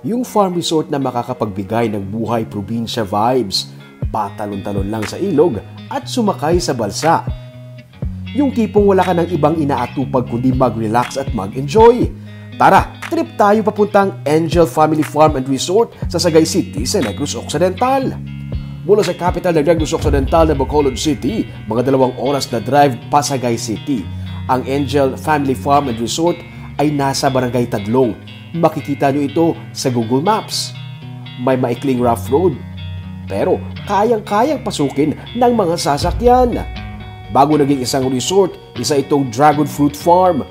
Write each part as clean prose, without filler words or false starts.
Yung farm resort na makakapagbigay ng buhay probinsya vibes, patalon-talon lang sa ilog at sumakay sa balsa. Yung tipong wala ka ng ibang inaatupag kundi mag-relax at mag-enjoy. Tara, trip tayo papuntang Angel Family Farm and Resort sa Sagay City sa Negros Occidental. Mula sa capital ng Negros Occidental na Bacolod City, mga 2 oras na drive pa Sagay City. Ang Angel Family Farm and Resort ay nasa Barangay Tadlong. Makikita nyo ito sa Google Maps. May maikling rough road, pero kayang-kayang pasukin ng mga sasakyan. Bago naging isang resort, isa itong dragon fruit farm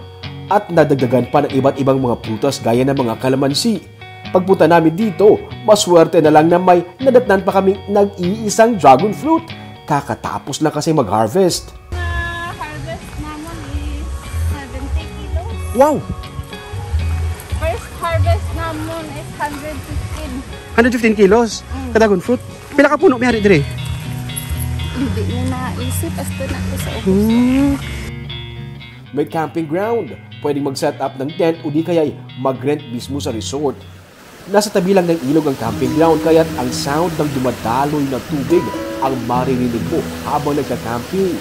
at nadagdagan pa ng iba't ibang mga prutas gaya ng mga kalamansi. Pagpunta namin dito, maswerte na lang na may nadatnan pa kaming nag-iisang dragon fruit. Kakatapos lang kasi mag-harvest. Harvest naman is 70 kilos. Wow! First harvest naman is 115. 115 kilos? Dragon fruit? Pila ka puno may hari dire? Hindi niya naisip hasta na ko sa ubos. May camping ground. Pwedeng mag-set up ng tent o di kaya'y mag-rent mismo sa resort. Nasa tabi lang ng ilog ang camping ground kaya't ang sound ng dumadaloy na tubig ang maririnig mo habang nagka-camping.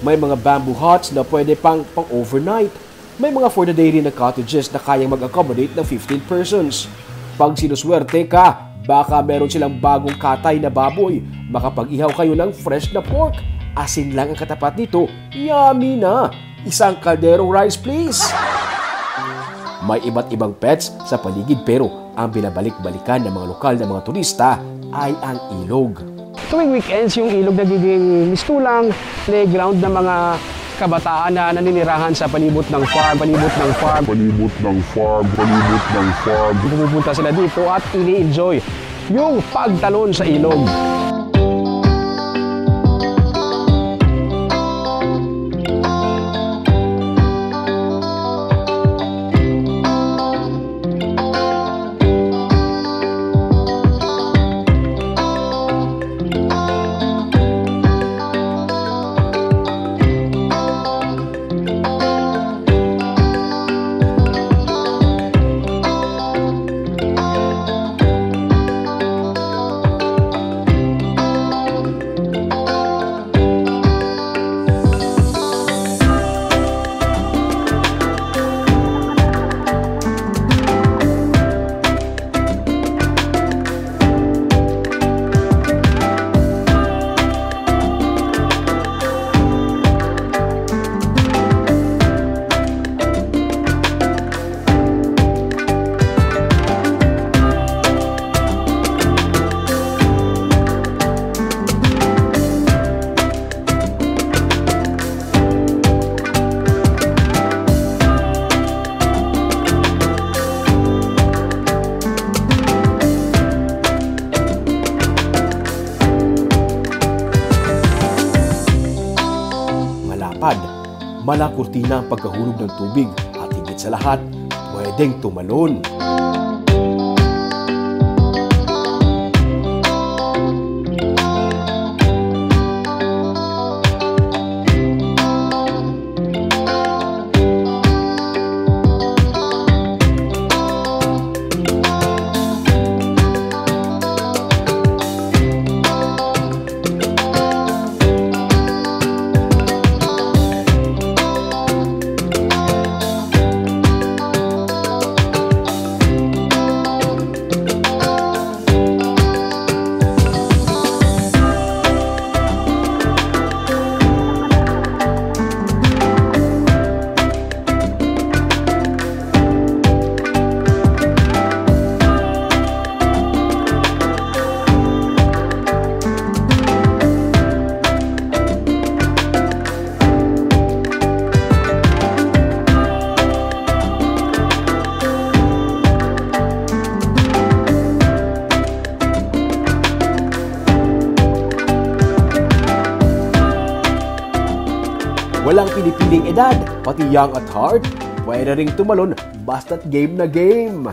May mga bamboo huts na pwede pang overnight. May mga for the day rin na cottages na kayang mag-accommodate ng 15 persons. Pag sinuswerte ka, baka meron silang bagong katay na baboy. Makapag-ihaw kayo ng fresh na pork. Asin lang ang katapat nito. Yummy na! Isang kalderong rice please! May iba't ibang pets sa paligid pero ang binabalik-balikan ng mga lokal na mga turista ay ang ilog. Tuwing weekends, yung ilog nagiging mistulang playground ng mga kabataan na naninirahan sa palibot ng farm. Pupunta sila dito at ini-enjoy yung pagtalon sa ilog. Malakurtina ang pagkahulog ng tubig at higit sa lahat, pwedeng tumalon. Walang pinipiling edad, pati young at heart, pwede ring tumalon basta't game na game.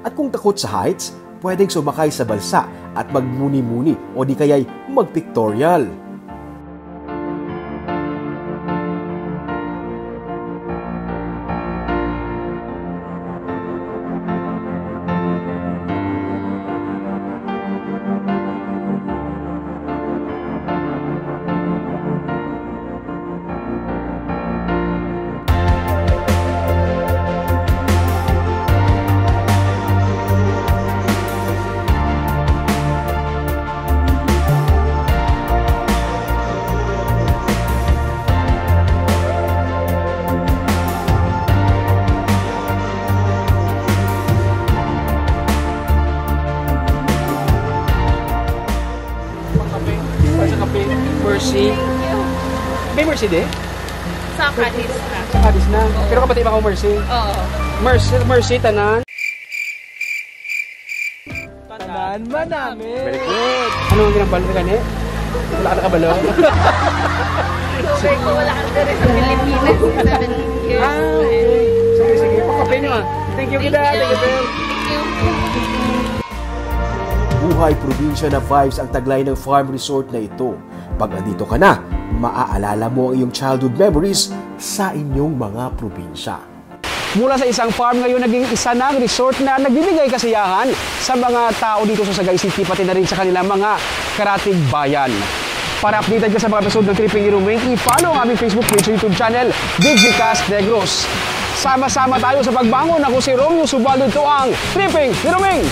At kung takot sa heights, pwedeng sumakay sa balsa at magmuni-muni o di kaya'y mag-pictorial. Mercy. May Mercy din? Sa Cadiz na. Sa Cadiz na. Pero kapatid ba ko Mercy? Oo. Mercy, tanan. Tanan man namin. Very good. Ano ang ginambalo ka ni? Wala ka nakabalo? Super ko, wala kang rin sa Pilipinas. 7 years. Okay. Sige. Pagkape nyo Thank you kita. Thank you. Thank you. Buhay probinsya na vibes ang taglay ng farm resort na ito. Pag andito ka na, maaalala mo ang iyong childhood memories sa inyong mga probinsya. Mula sa isang farm ngayon, naging isa ng resort na nagbibigay kasiyahan sa mga tao dito sa Sagay City, pati na rin sa kanilang mga karatig bayan. Para updated ka sa mga episode ng Tripping Iruming, i-follow ang aming Facebook page at YouTube channel, Digicast Negros. Sama-sama tayo sa pagbangon. Ako si Romeo Subaldo, ito ang Tripping Iruming!